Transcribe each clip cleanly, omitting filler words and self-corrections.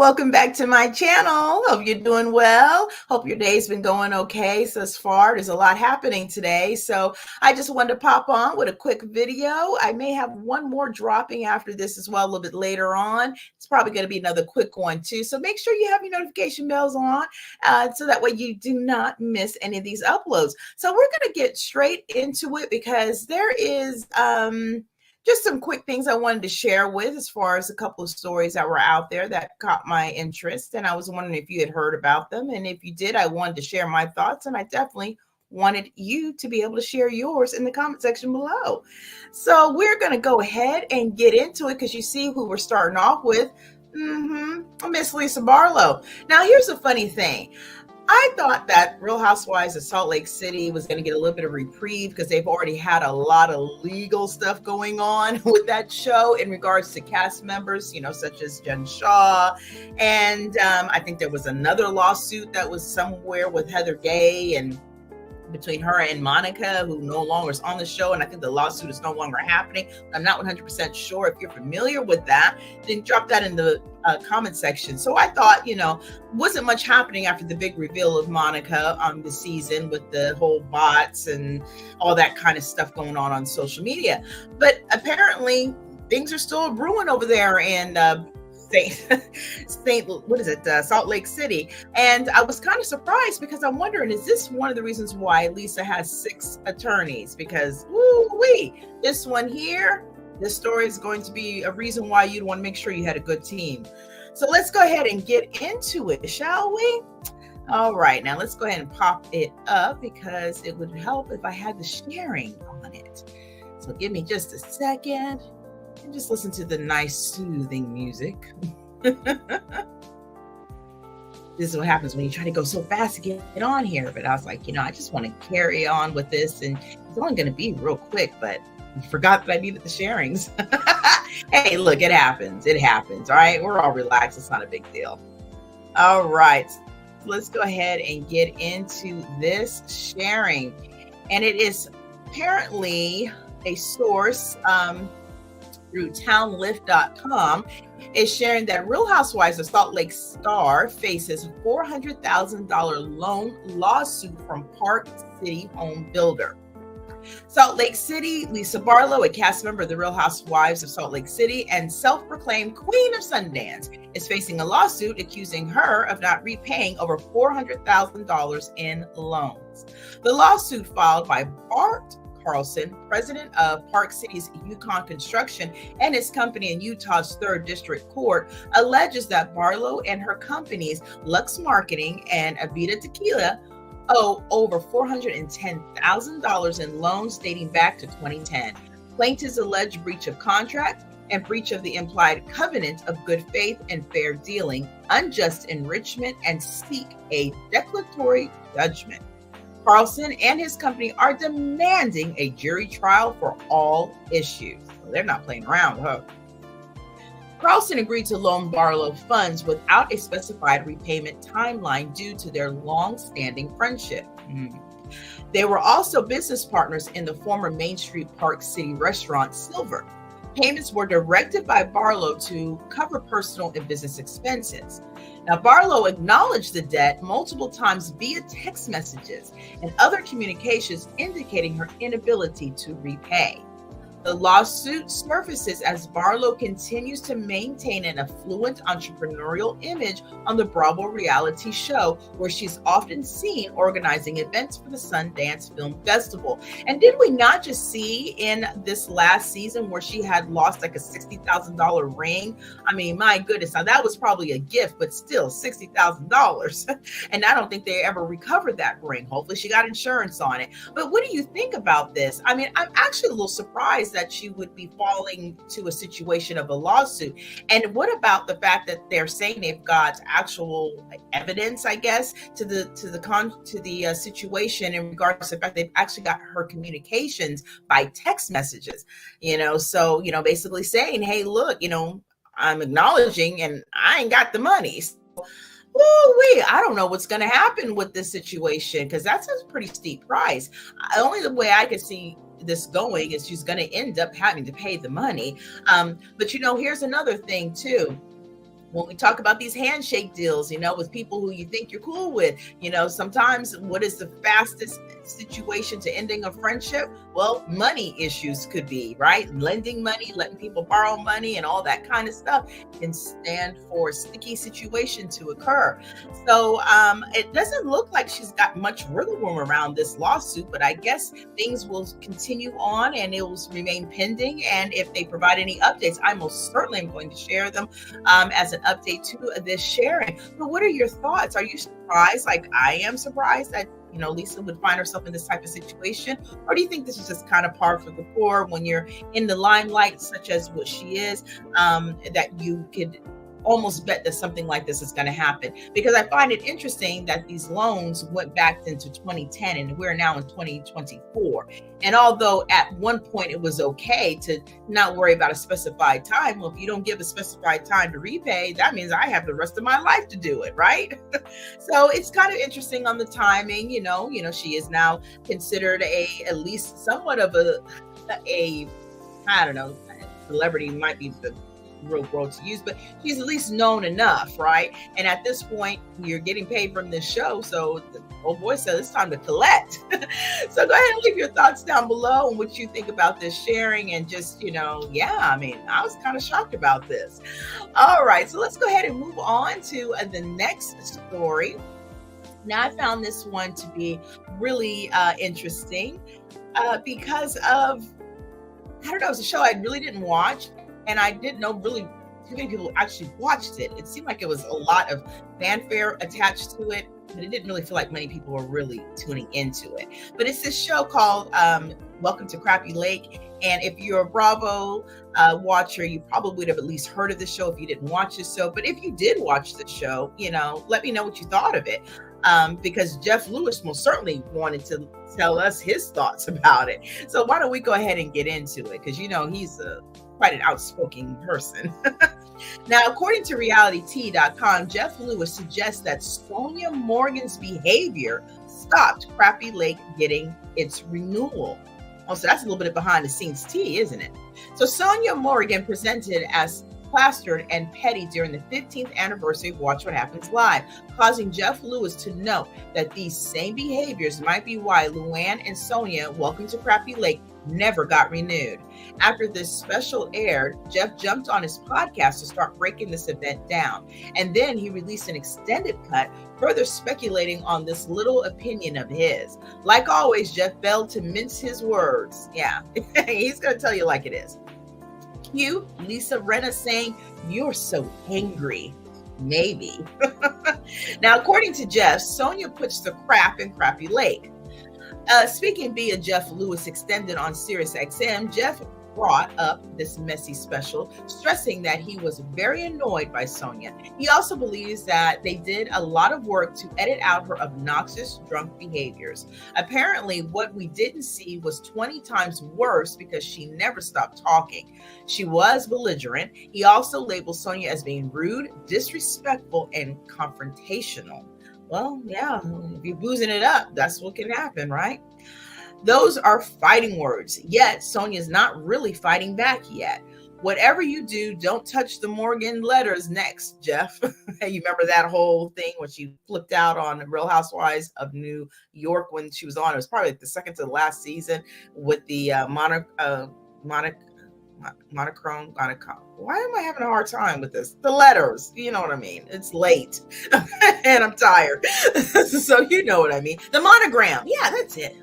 welcome back to my channel. Hope you're doing well. Hope your day's been going okay thus far. There's a lot happening today, so I just wanted to pop on with a quick video. I may have one more dropping after this as well a little bit later on. It's probably going to be another quick one too, so make sure you have your notification bells on so that way you do not miss any of these uploads. So we're going to get straight into it because there is just some quick things I wanted to share with as far as a couple of stories that were out there that caught my interest. And I was wondering if you had heard about them. And if you did, I wanted to share my thoughts. And I definitely wanted you to be able to share yours in the comment section below. So we're going to go ahead and get into it because you see who we're starting off with. Miss Lisa Barlow. Now, here's a funny thing. I thought that Real Housewives of Salt Lake City was going to get a little bit of reprieve because they've already had a lot of legal stuff going on with that show in regards to cast members, such as Jen Shaw. And I think there was another lawsuit that was somewhere with Heather Gay and between her and Monica, who no longer is on the show. And I think the lawsuit is no longer happening. I'm not 100% sure. If you're familiar with that, then drop that in the comment section. So I thought, wasn't much happening after the big reveal of Monica on the season with the whole bots and all that kind of stuff going on social media. But apparently things are still brewing over there in Salt Lake City. And I was kind of surprised because I'm wondering, is this one of the reasons why Lisa has 6 attorneys? Because this one here, this story is going to be a reason why you'd want to make sure you had a good team. So let's go ahead and get into it, shall we? All right, now let's go ahead and pop it up because it would help if I had the sharing on it. So give me just a second. And just listen to the nice soothing music. This is what happens when you try to go so fast to get on here. But I was like, I just want to carry on with this. And it's only going to be real quick, but I forgot that I needed the sharings. Hey, look, it happens. It happens. All right. We're all relaxed. It's not a big deal. All right. Let's go ahead and get into this sharing. And it is apparently a source through townlift.com is sharing that Real Housewives of Salt Lake star faces $400,000 loan lawsuit from Park City home builder. Salt Lake City, Lisa Barlow, a cast member of the Real Housewives of Salt Lake City and self-proclaimed Queen of Sundance, is facing a lawsuit accusing her of not repaying over $400,000 in loans. The lawsuit filed by Bart Carlson, president of Park City's Yukon Construction and his company in Utah's 3rd District Court, alleges that Barlow and her companies, Lux Marketing and Avita Tequila, owe over $410,000 in loans dating back to 2010. Plaintiffs allege breach of contract and breach of the implied covenant of good faith and fair dealing, unjust enrichment, and seek a declaratory judgment. Carlson and his company are demanding a jury trial for all issues. So they're not playing around, huh? Carlson agreed to loan Barlow funds without a specified repayment timeline due to their long-standing friendship. They were also business partners in the former Main Street Park City restaurant Silver. Payments were directed by Barlow to cover personal and business expenses. Now, Barlow acknowledged the debt multiple times via text messages and other communications indicating her inability to repay. The lawsuit surfaces as Barlow continues to maintain an affluent entrepreneurial image on the Bravo reality show, where she's often seen organizing events for the Sundance Film Festival. And did we not just see in this last season where she had lost like a $60,000 ring? I mean, my goodness, now that was probably a gift, but still $60,000. And I don't think they ever recovered that ring. Hopefully she got insurance on it. But what do you think about this? I mean, I'm actually a little surprised that she would be falling to a situation of a lawsuit. And what about the fact that they're saying they've got actual evidence, I guess, to the situation in regards to the fact they've actually got her communications by text messages, so, basically saying, hey, look, I'm acknowledging and I ain't got the money. I don't know what's going to happen with this situation because that's a pretty steep price. Only the way I could see this going is she's going to end up having to pay the money. But here's another thing too. when we talk about these handshake deals, with people who you think you're cool with, sometimes what is the fastest situation to ending a friendship? Well, money issues could be, right? Lending money, letting people borrow money, and all that kind of stuff can stand for a sticky situation to occur. So it doesn't look like she's got much wiggle room around this lawsuit, but I guess things will continue on and it will remain pending. And if they provide any updates, I most certainly am going to share them as an update to this sharing. But what are your thoughts? Are you surprised, like I am surprised, that Lisa would find herself in this type of situation? Or do you think this is just kind of par for the course when you're in the limelight, such as what she is, that you could almost bet that something like this is going to happen? Because I find it interesting that these loans went back into 2010 and we're now in 2024. And although at one point it was okay to not worry about a specified time, well, if you don't give a specified time to repay, that means I have the rest of my life to do it, right? So it's kind of interesting on the timing. She is now considered at least somewhat of a I don't know, celebrity might be the real world to use, but she's at least known enough, right? And at this point, you're getting paid from this show, so the old boy said it's time to collect. So go ahead and leave your thoughts down below on what you think about this sharing, and just I was kind of shocked about this. All right, so let's go ahead and move on to the next story. Now, I found this one to be really interesting because of, I don't know, it's a show I really didn't watch. And I didn't know really too many people actually watched it. It seemed like it was a lot of fanfare attached to it, but it didn't really feel like many people were really tuning into it. But it's this show called Welcome to Crappy Lake. And if you're a Bravo watcher, you probably would have at least heard of the show if you didn't watch the show. But if you did watch the show, let me know what you thought of it. Because Jeff Lewis most certainly wanted to tell us his thoughts about it. So why don't we go ahead and get into it? Because, he's quite an outspoken person. Now, according to realityt.com, Jeff Lewis suggests that Sonia Morgan's behavior stopped Crappy Lake getting its renewal. Oh, so that's a little bit of behind the scenes tea, isn't it? So Sonia Morgan presented as plastered and petty during the 15th anniversary of Watch What Happens Live, causing Jeff Lewis to note that these same behaviors might be why Luann and Sonia, Welcome to Crappy Lake, never got renewed. After this special aired, Jeff jumped on his podcast to start breaking this event down. And then he released an extended cut, further speculating on this little opinion of his. Like always, Jeff failed to mince his words. Yeah, he's going to tell you like it is. Cue Lisa Rinna saying, "You're so angry." Maybe. Now, according to Jeff, Sonia puts the crap in Crappy Lake. Speaking via Jeff Lewis extended on SiriusXM, Jeff brought up this messy special, stressing that he was very annoyed by Sonia. He also believes that they did a lot of work to edit out her obnoxious drunk behaviors. Apparently, what we didn't see was 20 times worse because she never stopped talking. She was belligerent. He also labeled Sonia as being rude, disrespectful, and confrontational. Well, yeah, if you're boozing it up, that's what can happen, right? Those are fighting words, yet Sonia's not really fighting back yet. Whatever you do, don't touch the Morgan letters next, Jeff. You remember that whole thing when she flipped out on Real Housewives of New York when she was on? It was probably the second to the last season with the monochrome. Why am I having a hard time with this? The letters, you know what I mean? It's late and I'm tired. So you know what I mean. The monogram. Yeah, that's it.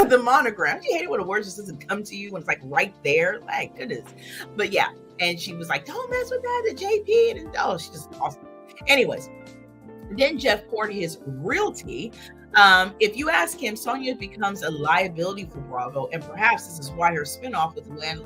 The monogram. You hate it when a word just doesn't come to you when it's like right there. Like, goodness. But yeah. And she was like, don't mess with that, the JP. And oh, she just lost it. Anyways, then Jeff poured his real tea. If you ask him, Sonia becomes a liability for Bravo, and perhaps this is why her spinoff with Luann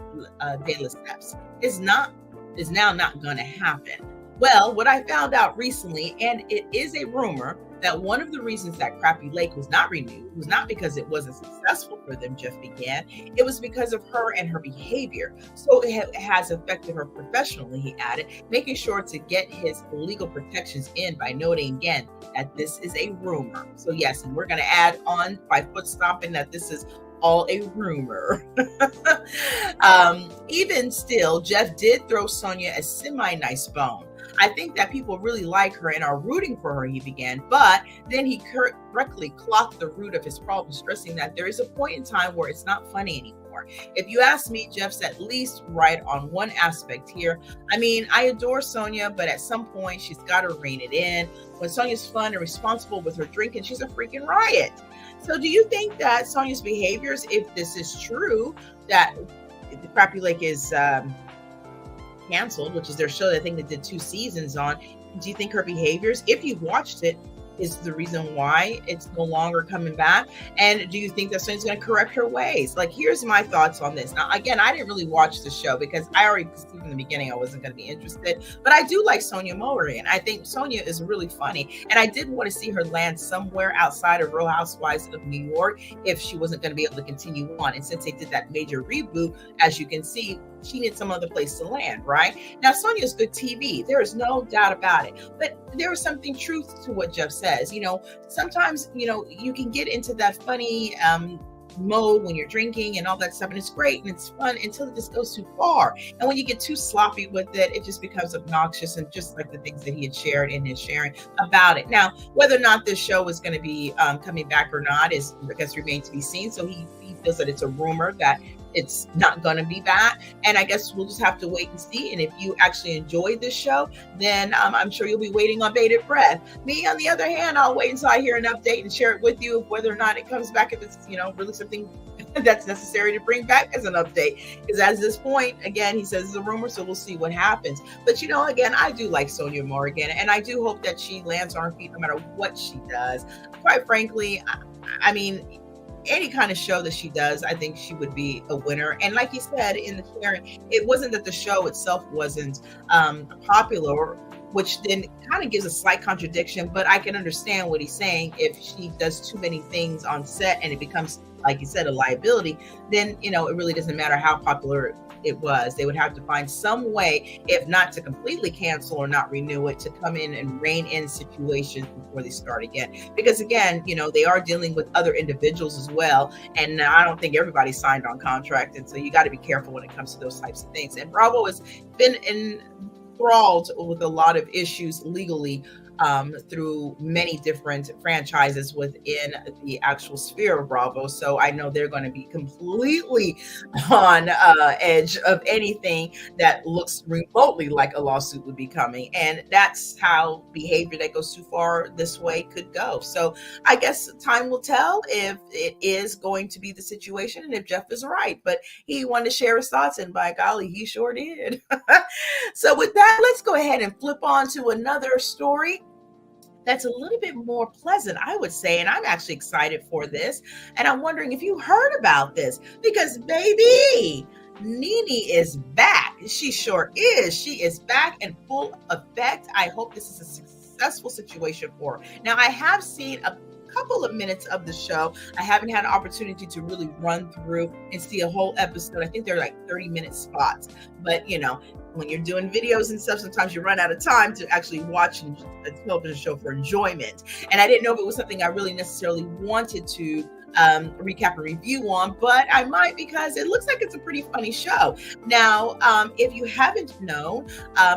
de Lesseps is now not going to happen. Well, what I found out recently, and it is a rumor, that one of the reasons that Crappy Lake was not renewed was not because it wasn't successful for them, Jeff began. It was because of her and her behavior. So it has affected her professionally, he added, making sure to get his legal protections in by noting again that this is a rumor. So yes, and we're going to add on by foot stomping that this is all a rumor. Even still, Jeff did throw Sonia a semi-nice bone. I think that people really like her and are rooting for her, he began. But then he correctly clocked the root of his problem, stressing that there is a point in time where it's not funny anymore. If you ask me, Jeff's at least right on one aspect here. I mean, I adore Sonia, but at some point she's got to rein it in. When Sonia's fun and responsible with her drinking, she's a freaking riot. So do you think that Sonia's behaviors, if this is true, that the Crappy Lake is canceled, which is their show that I think they did 2 seasons on, do you think her behaviors, if you've watched it, is the reason why it's no longer coming back? And do you think that Sonia's going to correct her ways? Like, here's my thoughts on this. Now, again, I didn't really watch the show because I already perceived from the beginning I wasn't going to be interested, but I do like Sonia Mullery, and I think Sonia is really funny, and I did want to see her land somewhere outside of Real Housewives of New York if she wasn't going to be able to continue on. And since they did that major reboot, as you can see, she needs some other place to land, right? Now, Sonia's good TV. There is no doubt about it. But there is something truth to what Jeff says. You know, sometimes, you know, you can get into that funny mode when you're drinking and all that stuff, and it's great and it's fun until it just goes too far. And when you get too sloppy with it, it just becomes obnoxious, and just like the things that he had shared in his sharing about it. Now, whether or not this show is going to be coming back or not is, I guess, remains to be seen. So he feels that it's a rumor that it's not going to be back, and I guess we'll just have to wait and see. And if you actually enjoyed this show, then I'm sure you'll be waiting on bated breath. Me, on the other hand, I'll wait until I hear an update and share it with you of whether or not it comes back, if it's, you know, really something that's necessary to bring back as an update. Because at this point, again, he says it's a rumor, so we'll see what happens. But, you know, again, I do like Sonia Morgan, and I do hope that she lands on her feet no matter what she does. Quite frankly, I mean, any kind of show that she does, I think she would be a winner. And like you said in the sharing, it wasn't that the show itself wasn't popular, which then kind of gives a slight contradiction, but I can understand what he's saying. If she does too many things on set and it becomes, like you said, a liability, then, you know, it really doesn't matter how popular it was. They would have to find some way, if not to completely cancel or not renew it, to come in and rein in situations before they start again. Because again, you know, they are dealing with other individuals as well. And I don't think everybody signed on contract. And so you got to be careful when it comes to those types of things. And Bravo has been enthralled with a lot of issues legally through many different franchises within the actual sphere of Bravo. So I know they're going to be completely on edge of anything that looks remotely like a lawsuit would be coming. And that's how behavior that goes too far this way could go. So I guess time will tell if it is going to be the situation and if Jeff is right. But he wanted to share his thoughts, and by golly, he sure did. So with that, let's go ahead and flip on to another story that's a little bit more pleasant, I would say. And I'm actually excited for this. And I'm wondering if you heard about this, because baby, Nene is back. She sure is. She is back in full effect. I hope this is a successful situation for her. Now, I have seen a couple of minutes of the show. I haven't had an opportunity to really run through and see a whole episode. I think they're like 30-minute spots. But, you know, when you're doing videos and stuff, sometimes you run out of time to actually watch a television show for enjoyment. And I didn't know if it was something I really necessarily wanted to recap and review on, but I might, because it looks like it's a pretty funny show. Now, if you haven't known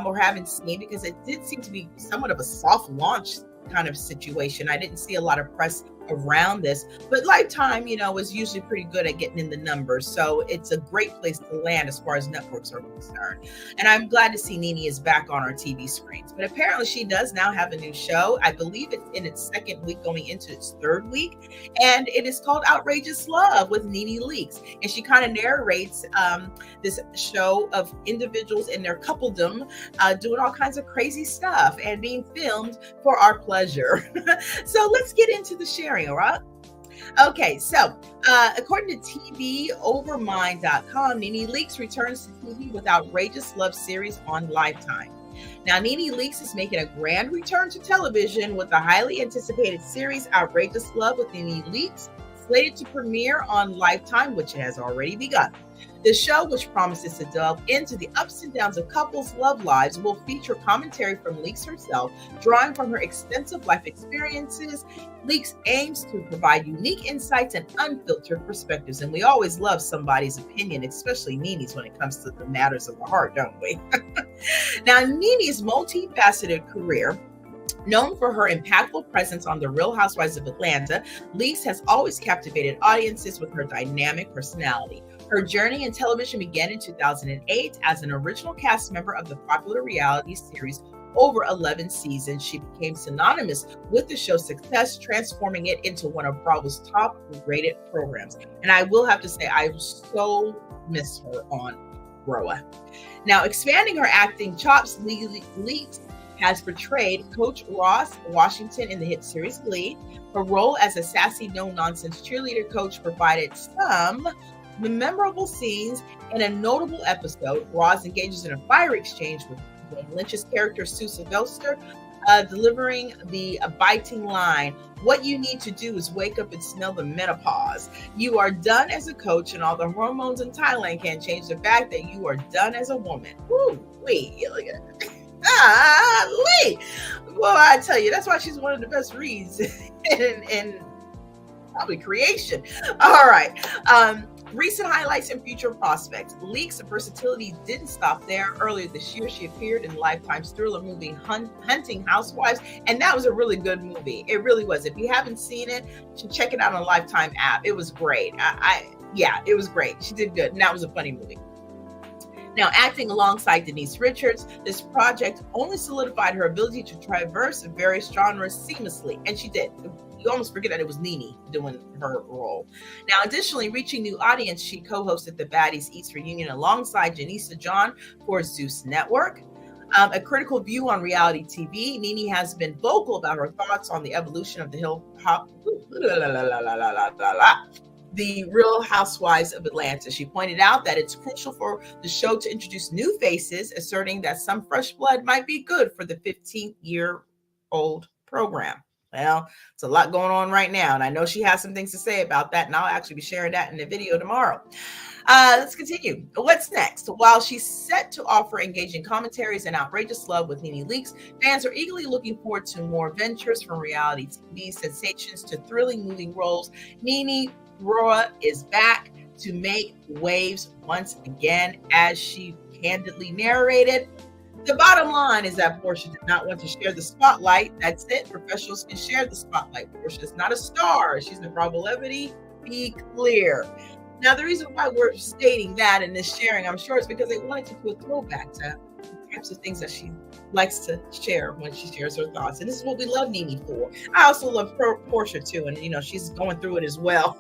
or haven't seen, because it did seem to be somewhat of a soft launch kind of situation. I didn't see a lot of press around this, but Lifetime, you know, is usually pretty good at getting in the numbers. So it's a great place to land as far as networks are concerned. And I'm glad to see Nene is back on our TV screens. But apparently she does now have a new show. I believe it's in its second week, going into its third week. And it is called Outrageous Love with Nene Leakes. And she kind of narrates this show of individuals in their coupledom doing all kinds of crazy stuff and being filmed for our pleasure. So let's get into the sharing. All right. Okay, so according to TVOvermind.com, Nene Leakes returns to TV with Outrageous Love series on Lifetime. Now, Nene Leakes is making a grand return to television with the highly anticipated series Outrageous Love with Nene Leakes, slated to premiere on Lifetime, which has already begun. The show, which promises to delve into the ups and downs of couples' love lives, will feature commentary from Leakes herself, drawing from her extensive life experiences. Leakes aims to provide unique insights and unfiltered perspectives. And we always love somebody's opinion, especially Nene's, when it comes to the matters of the heart, don't we? Now, Nene's multifaceted career, known for her impactful presence on The Real Housewives of Atlanta, Leaks has always captivated audiences with her dynamic personality. Her journey in television began in 2008 as an original cast member of the popular reality series. Over 11 seasons, she became synonymous with the show's success, transforming it into one of Bravo's top-rated programs. And I will have to say, I so miss her on Roa. Now, expanding her acting chops, Leaks has portrayed Coach Ross Washington in the hit series Glee. Her role as a sassy, no-nonsense cheerleader coach provided some memorable scenes. In a notable episode, Ross engages in a fire exchange with Lynch's character Sue Sylvester, delivering the biting line, "What you need to do is wake up and smell the menopause. You are done as a coach, and all the hormones in Thailand can't change the fact that you are done as a woman." Woo, wait, look at well, I tell you, that's why she's one of the best reads in probably creation. All right. Recent highlights and future prospects. Leaks' versatility didn't stop there. Earlier this year, she appeared in Lifetime's thriller movie Hunting Housewives, and that was a really good movie. It really was. If you haven't seen it, you should check it out on Lifetime app. It was great. Yeah, it was great. She did good, and that was a funny movie. Now, acting alongside Denise Richards, this project only solidified her ability to traverse various genres seamlessly, and she did. You almost forget that it was Nene doing her role. Now, additionally, reaching new audience, she co-hosted the Baddies Eats reunion alongside Janissa John for Zeus Network. A critical view on reality TV, Nene has been vocal about her thoughts on the evolution of the Real Housewives of Atlanta. She pointed out that it's crucial for the show to introduce new faces, asserting that some fresh blood might be good for the 15-year-old program. Well, it's a lot going on right now, and I know she has some things to say about that, and I'll actually be sharing that in the video tomorrow. Let's continue. What's next? While she's set to offer engaging commentaries and outrageous love with Nene Leakes, fans are eagerly looking forward to more ventures from reality TV sensations to thrilling movie roles. Nene Roa is back to make waves once again, as she candidly narrated. The bottom line is that Portia did not want to share the spotlight. That's it. Professionals can share the spotlight. Portia is not a star. She's in Bravo Levity. Be clear. Now, the reason why we're stating that in this sharing, I'm sure, is because they wanted to do a throwback to the types of things that she likes to share when she shares her thoughts. And this is what we love Nene for. I also love Portia too. And, she's going through it as well.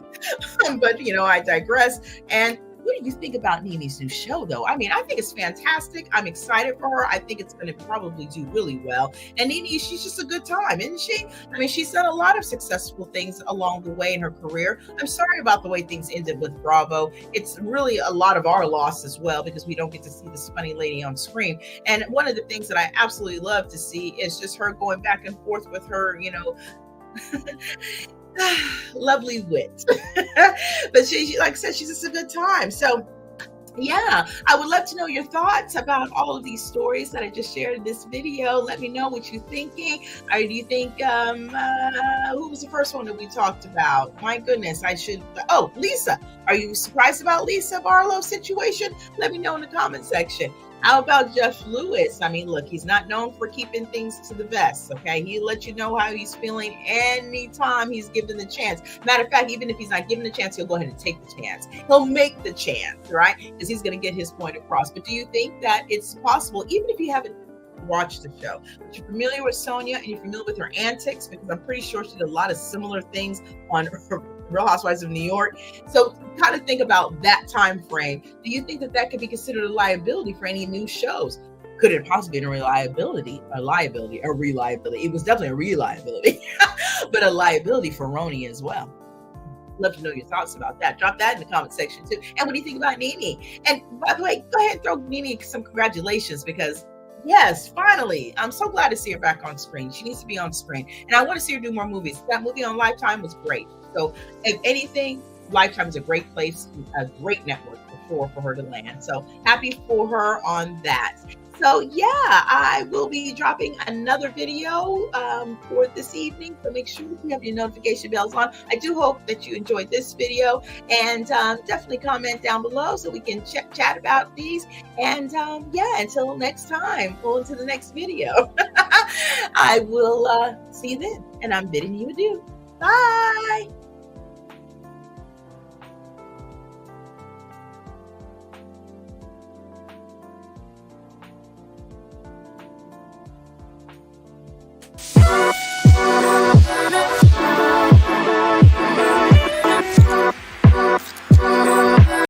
But, I digress. And what do you think about Nene's new show, though? I mean, I think it's fantastic. I'm excited for her. I think it's going to probably do really well. And Nene, she's just a good time, isn't she? I mean, she's done a lot of successful things along the way in her career. I'm sorry about the way things ended with Bravo. It's really a lot of our loss as well, because we don't get to see this funny lady on screen. And one of the things that I absolutely love to see is just her going back and forth with her, lovely wit. But she, like I said, she's just a good time. So yeah, I would love to know your thoughts about all of these stories that I just shared in this video. Let me know what you're thinking. Or do you think, who was the first one that we talked about? My goodness, Lisa. Are you surprised about Lisa Barlow's situation? Let me know in the comment section. How about Jeff Lewis? I mean, look, he's not known for keeping things to the vest, okay? He'll let you know how he's feeling anytime he's given the chance. Matter of fact, even if he's not given the chance, he'll go ahead and take the chance. He'll make the chance, right? Because he's going to get his point across. But do you think that it's possible, even if you haven't watched the show, but you're familiar with Sonia and you're familiar with her antics? Because I'm pretty sure she did a lot of similar things on Real Housewives of New York. So kind of think about that time frame. Do you think that that could be considered a liability for any new shows? Could it possibly be a reliability? It was definitely a reliability, but a liability for Roni as well. Love to know your thoughts about that. Drop that in the comment section too. And what do you think about Nene? And by the way, go ahead and throw Nene some congratulations, because yes, finally, I'm so glad to see her back on screen. She needs to be on screen. And I want to see her do more movies. That movie on Lifetime was great. So if anything, Lifetime is a great place, a great network for her to land. So happy for her on that. So yeah, I will be dropping another video for this evening. So make sure you have your notification bells on. I do hope that you enjoyed this video, and definitely comment down below so we can chat about these. And yeah, until next time, on to the next video. I will see you then, and I'm bidding you adieu. Bye.